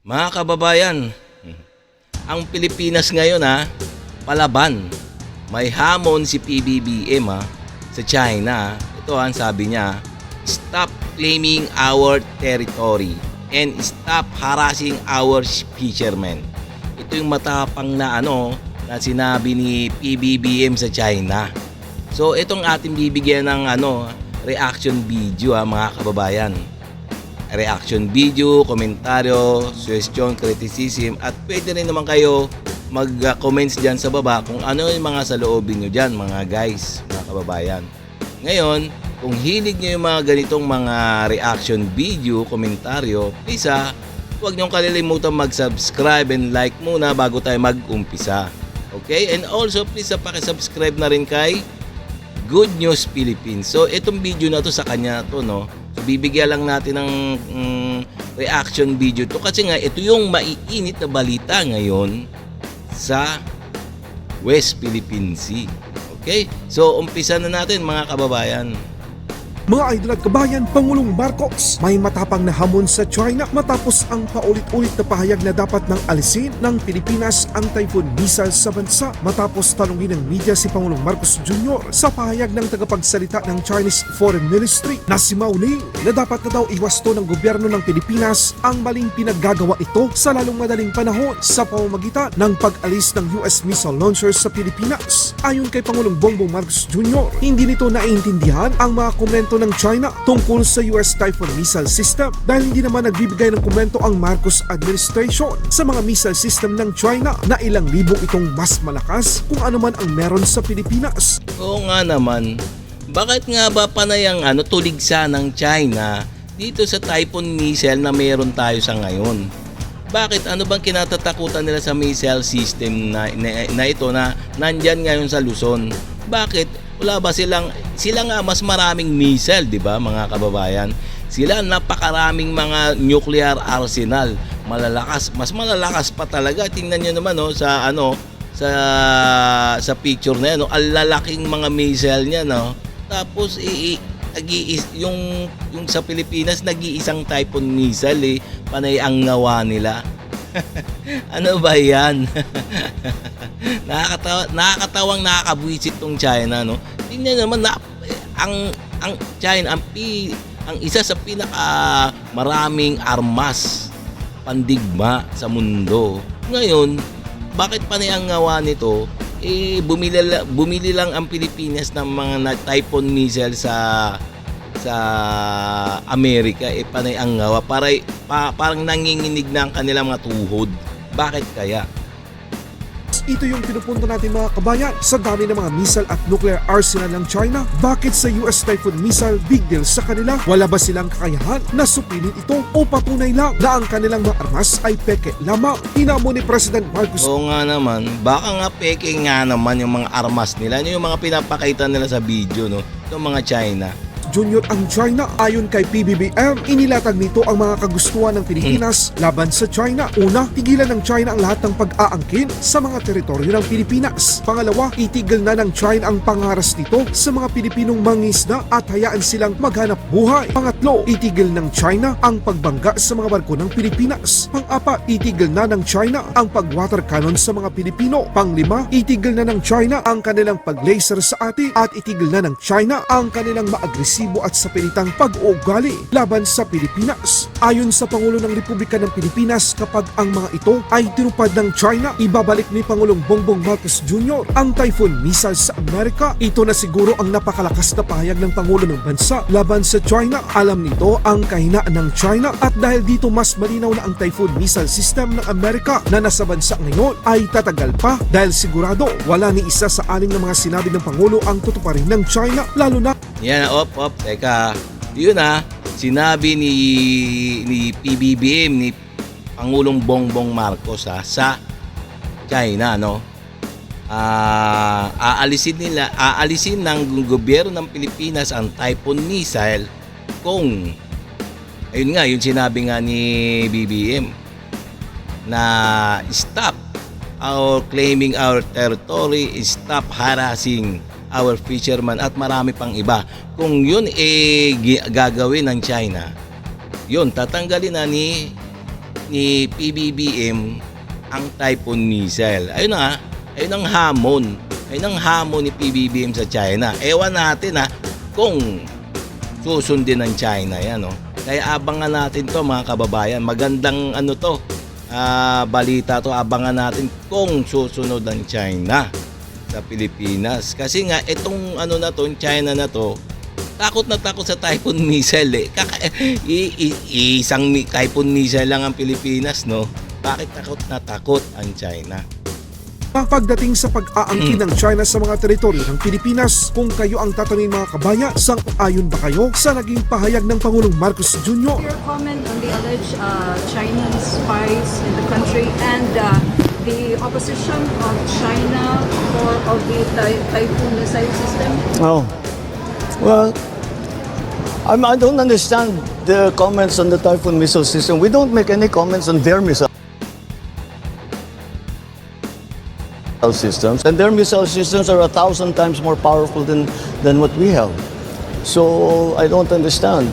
Mga kababayan, ang Pilipinas ngayon palaban. May hamon si PBBM sa China. Ito ang sabi niya, stop claiming our territory and stop harassing our fishermen. Ito yung matapang na na sinabi ni PBBM sa China. So itong ating bibigyan ng reaction video mga kababayan. Reaction video, komentaryo, suggestion, criticism, at pwede rin naman kayo mag-comments dyan sa baba kung ano yung mga saloobin nyo dyan mga guys, mga kababayan. Ngayon, kung hilig nyo yung mga ganitong mga reaction video, komentaryo, please huwag nyong kalilimutan mag-subscribe and like muna bago tayo mag-umpisa. Okay? And also, please pakisubscribe na rin kay Good News Philippines. So, itong video na to sa kanya to, no? So, bibigyan lang natin ng reaction video to kasi nga ito yung maiinit na balita ngayon sa West Philippine Sea. Okay? So, umpisa na natin mga kababayan. Mga idol at kabayan, Pangulong Marcos may matapang na hamon sa China matapos ang paulit-ulit na pahayag na dapat nang alisin ng Pilipinas ang Typhoon missile sa bansa. Matapos tanungin ng media si Pangulong Marcos Jr. sa pahayag ng tagapagsalita ng Chinese Foreign Ministry na si Mao Ning na dapat na daw iwasto ng gobyerno ng Pilipinas ang maling pinaggagawa ito sa lalong madaling panahon sa pamamagitan ng pag-alis ng US missile launchers sa Pilipinas. Ayon kay Pangulong Bongbong Marcos Jr., hindi nito naiintindihan ang mga komento ng China tungkol sa US Typhoon missile system dahil hindi naman nagbibigay ng komento ang Marcos administration sa mga missile system ng China na ilang libo itong mas malakas kung ano man ang meron sa Pilipinas. Oo nga naman, bakit nga ba panay ang tuligsa ng China dito sa Typhoon missile na meron tayo sa ngayon? Bakit ano bang kinatatakutan nila sa missile system na ito na nandyan ngayon sa Luzon? Bakit? Wala ba sila nga mas maraming missile, di ba mga kababayan? Sila napakaraming mga nuclear arsenal. Mas malalakas pa talaga. Tingnan niyo naman sa picture na yan, ang lalaking mga missile niya, no. Tapos yung sa Pilipinas nag-iisang Typhoon missile panay ang ngawa nila. Ano ba yan? Nakakatawang nakakabwisit tong China, no? Tingnan naman ang China ang isa sa pinaka maraming armas pandigma sa mundo. Ngayon, bakit panay ang ngawa nito? Bumili lang ang Pilipinas ng mga Typhoon missile sa Amerika, panay ang ngawa. Parang nanginginig na ang kanilang mga tuhod. Bakit kaya? Ito yung pinupunto natin mga kabayan. Sa dami ng mga missile at nuclear arsenal ng China, bakit sa US Typhoon missile big deal sa kanila? Wala ba silang kakayahan na supilin ito o patunay lang na ang kanilang mga armas ay peke lamang? Hinamo ni President Marcos. Oo nga naman, baka nga peke nga naman yung mga armas nila, yung mga pinapakita nila sa video, no? Itong mga China Junior ang China. Ayon kay PBBM, inilatag nito ang mga kagustuhan ng Pilipinas laban sa China. Una, tigilan ng China ang lahat ng pag-aangkin sa mga teritoryo ng Pilipinas. Pangalawa, itigil na ng China ang pangaras nito sa mga Pilipinong mangisda at hayaan silang maghanap buhay. Pangatlo, itigil ng China ang pagbangga sa mga barko ng Pilipinas. Pang-apat, itigil na ng China ang pag-water cannon sa mga Pilipino. Panglima, itigil na ng China ang kanilang pag-laser sa atin at itigil na ng China ang kanilang maagresibo at sa pilitang pag-uugali laban sa Pilipinas. Ayon sa Pangulo ng Republika ng Pilipinas, kapag ang mga ito ay tinupad ng China, ibabalik ni Pangulong Bongbong Marcos Jr. ang Typhoon missile sa Amerika. Ito na siguro ang napakalakas na pahayag ng Pangulo ng bansa laban sa China. Alam nito ang kahinaan ng China at dahil dito mas malinaw na ang Typhoon missile system ng Amerika na nasa bansa ngayon ay tatagal pa dahil sigurado wala ni isa sa anim na mga sinabi ng Pangulo ang tutuparin ng China, lalo na yan, teka. Yun sinabi ni PBBM, ni Pangulong Bongbong Marcos sa China, no? Aalisin ng gobyerno ng Pilipinas ang Typhoon missile kung ayun nga, yung sinabi nga ni BBM na stop our claiming our territory, stop harassing our fishermen at marami pang iba. Kung yun gagawin ng China, yun tatanggalin na ni ni PBBM ang Typhoon missile. Ayun na nga, ayun ang hamon. Ayun ang hamon ni PBBM sa China. Ewan natin kung susundin ng China yan. Kaya abangan natin to mga kababayan. Magandang balita to. Abangan natin kung susunod ng China sa Pilipinas. Kasi nga itong China na to, takot na takot sa Typhoon missile isang Typhoon missile lang ang Pilipinas, no? Bakit takot na takot ang China? Pagdating sa pag-aangkin ng China sa mga teritoryo ng Pilipinas, kung kayo ang tatanungin mga kabaya, sang-ayon ba kayo sa naging pahayag ng Pangulong Marcos Jr.? Your comment on the alleged Chinese spies in the country and the opposition of China of the Typhoon missile system? Oh, well, I don't understand the comments on the Typhoon missile system. We don't make any comments on their missile systems, and their missile systems are 1,000 times more powerful than what we have. So I don't understand.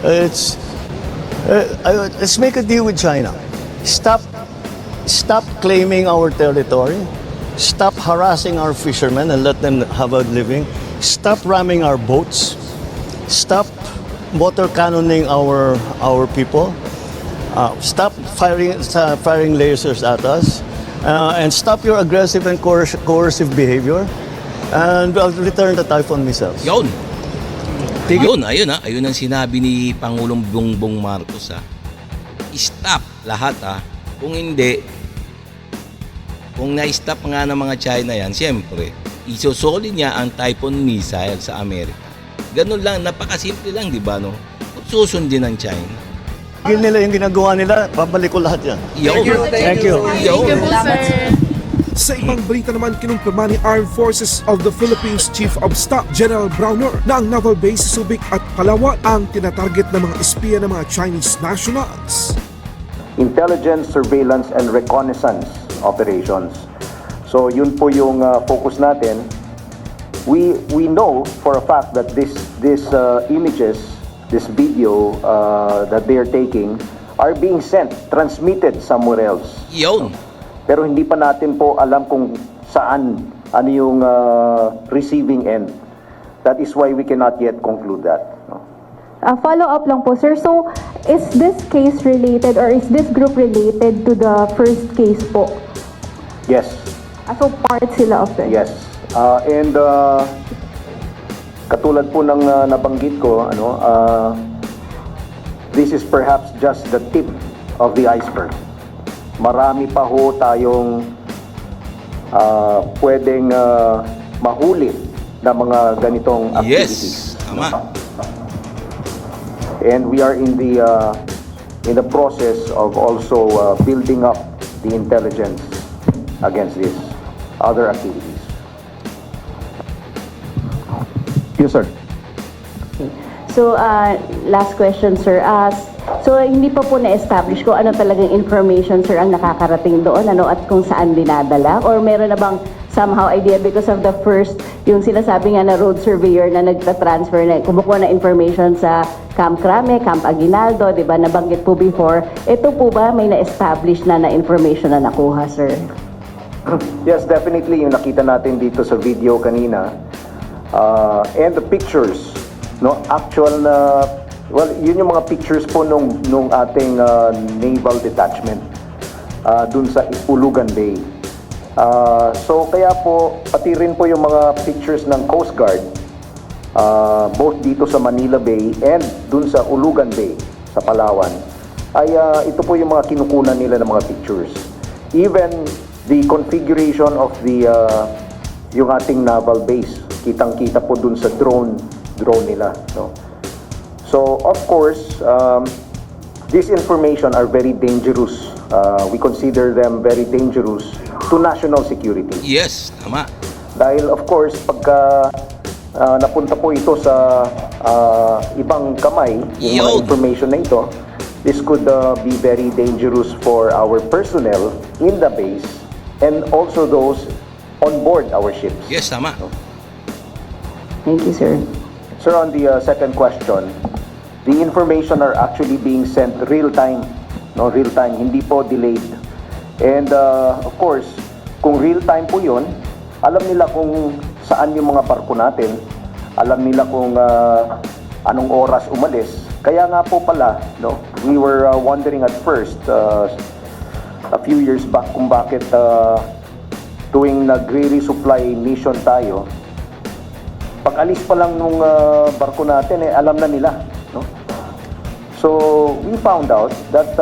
It's let's make a deal with China. Stop claiming our territory. Stop harassing our fishermen and let them have a living. Stop ramming our boats. Stop water cannoning our people. Stop firing lasers at us. And stop your aggressive and coercive behavior. And return the Typhoon missiles. Yun. Ayun ang sinabi ni Pangulong Bongbong Marcos Stop lahat Kung hindi, kung na-stop nga ng mga China yan, siyempre, isosolid niya ang Typhoon missile sa Amerika. Ganun lang, napakasimple lang, di ba, no? Susundin ng China. Yun nila yung ginagawa nila, babalik ko lahat yan. Thank you. Thank you. Sa ibang balita naman, kinumpirma ni Armed Forces of the Philippines Chief of Staff General Browner na ang naval base sa Subic at Palawan ang tinatarget ng mga espiya ng mga Chinese nationals. Intelligence, surveillance, and reconnaissance operations. So yun po yung focus natin. We know for a fact that this images, this video that they are taking are being sent, transmitted somewhere else. Yun. Pero hindi pa natin po alam kung saan, ano yung receiving end. That is why we cannot yet conclude that. Follow-up lang po, sir. So, is this case related or is this group related to the first case po? Yes. So, part sila of it? Yes. And katulad po ng nabanggit ko, this is perhaps just the tip of the iceberg. Marami pa ho tayong pwedeng mahuli na mga ganitong activities. Yes, tama. And we are in the process of also building up the intelligence against these other activities. Yes, sir. So, last question, sir. So, hindi pa po na-establish kung ano talagang information, sir, ang nakakarating doon, at kung saan dinadala? Or meron na bang somehow idea because of the first, yung sinasabi nga na road surveyor na nagta-transfer na kumukuha na information sa Camp Crame, Camp Aguinaldo, di ba, nabanggit po before. Ito po ba may na-establish na information na nakuha, sir? Yes, definitely. Yung nakita natin dito sa video kanina, and the pictures, actual na, yun yung mga pictures po nung ating naval detachment dun sa Ulugan Bay. So kaya po, pati rin po yung mga pictures ng Coast Guard, both dito sa Manila Bay and dun sa Ulugan Bay sa Palawan, ay ito po yung mga kinukunan nila ng mga pictures. Even the configuration of yung ating naval base, kitang-kita po dun sa drone nila. So of course, this information are very dangerous. We consider them very dangerous to national security. Yes, tama. Dahil of course, pagka napunta po ito sa ibang kamay, yung mga information na ito, this could be very dangerous for our personnel in the base and also those on board our ships. Yes, tama. Thank you, sir. Sir, on the second question, the information are actually being sent real time, no, real time, hindi po delayed. And of course, kung real time po 'yon, alam nila kung saan yung mga barko natin, alam nila kung anong oras umalis. Kaya nga po pala, no, we were wondering at first a few years back kung bakit tuwing nagre-resupply mission tayo, pag alis pa lang nung barko natin, alam na nila, no? So, we found out that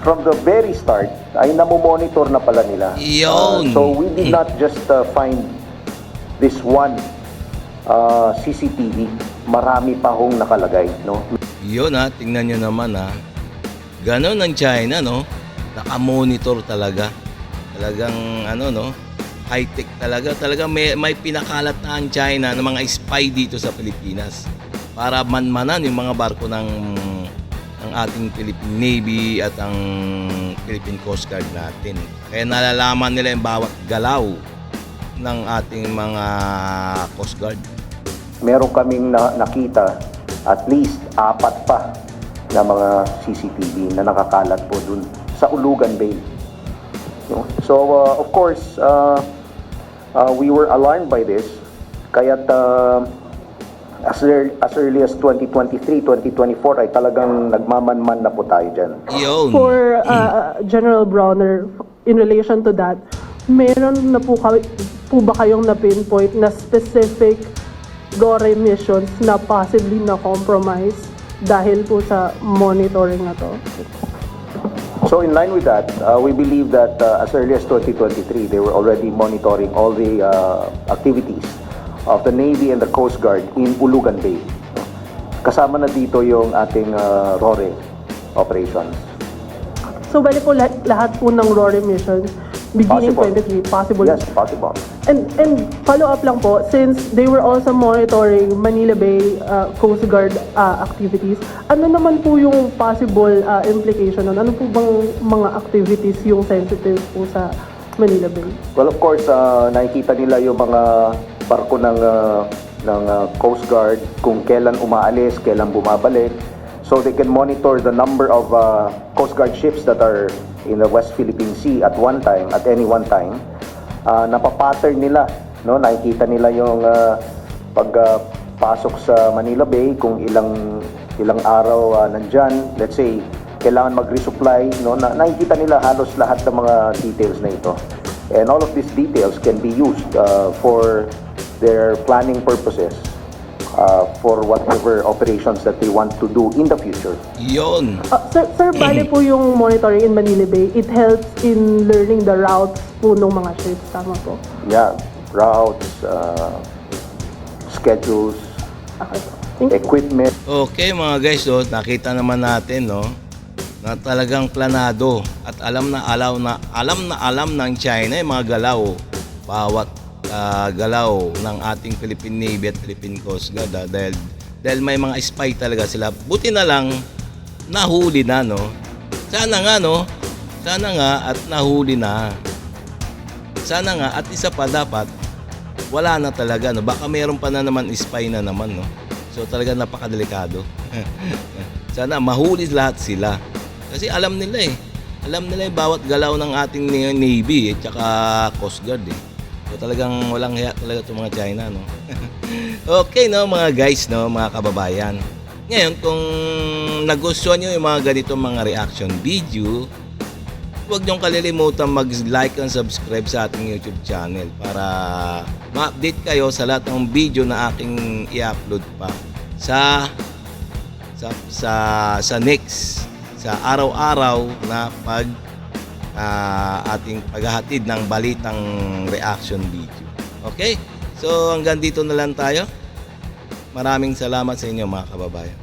from the very start, ay namomonitor na pala nila. Yun. So, we did not just find this one CCTV. Marami pa hong nakalagay, no? Yun tingnan nyo naman Ganon ang China, no? Naka-monitor talaga. Talagang high-tech talaga. Talagang may pinakalat na ang China ng mga spy dito sa Pilipinas para manmanan yung mga barko ng ating Philippine Navy at ang Philippine Coast Guard natin. Kaya nalalaman nila yung bawat galaw ng ating mga Coast Guard. Meron kaming nakita at least 4 pa na mga CCTV na nakakalat po dun sa Ulugan Bay. No? So, of course, we were alarmed by this. Kaya't as early as 2023, 2024 ay talagang nagmamanman na po tayo dyan. Yun. For General Browner, in relation to that, meron na po ba kayong na-pinpoint na specific GORE missions na possibly na-compromise dahil po sa monitoring na to? So in line with that, we believe that as early as 2023, they were already monitoring all the activities of the Navy and the Coast Guard in Ulugan Bay. Kasama na dito yung ating RORE operations. So bali po lahat po ng RORE missions beginning Possible. 23, possible? Yes, possible. And follow up lang po, since they were also monitoring Manila Bay Coast Guard activities, ano naman po yung possible implication nun? Ano po bang mga activities yung sensitive po sa Manila Bay? Well, of course, nakikita nila yung mga barko ng Coast Guard, kung kailan umaalis, kailan bumabalik. So they can monitor the number of Coast Guard ships that are in the West Philippine Sea at any one time. Napapattern nila, no? Nakikita nila yung pagpasok sa Manila Bay, kung ilang araw nandyan. Let's say, kailangan mag-resupply, no? Nakikita nila halos lahat ng mga details na ito. And all of these details can be used for their planning purposes, for whatever operations that they want to do in the future. Yun. Sir, bali po yung monitoring in Manila Bay, it helps in learning the routes po ng mga ships, tama po? Yeah, routes, schedules, Okay. Thank you. equipment. Okay mga guys, nakita naman natin na talagang planado at alam ng China yung mga galaw, bawat galaw ng ating Philippine Navy at Philippine Coast Guard dahil may mga spy talaga sila. Buti na lang nahuli na, no? Sana nga at nahuli na. Sana nga at isa pa dapat wala na talaga, no? Baka mayroon pa na naman spy na naman, no? So talaga napakadelikado. Sana mahuli lahat sila. Kasi alam nila yung bawat galaw ng ating Navy at saka Coast Guard So talagang walang hiya talaga itong mga China, no? Okay, no, mga guys, no, mga kababayan. Ngayon, kung nagustuhan nyo yung mga ganitong mga reaction video, huwag nyong kalilimutan mag-like and subscribe sa ating YouTube channel para ma-update kayo sa lahat ng video na aking i-upload pa sa next, sa araw-araw na ating paghahatid ng balitang reaction video. Okay? So hanggang dito na lang tayo. Maraming salamat sa inyo mga kababayan.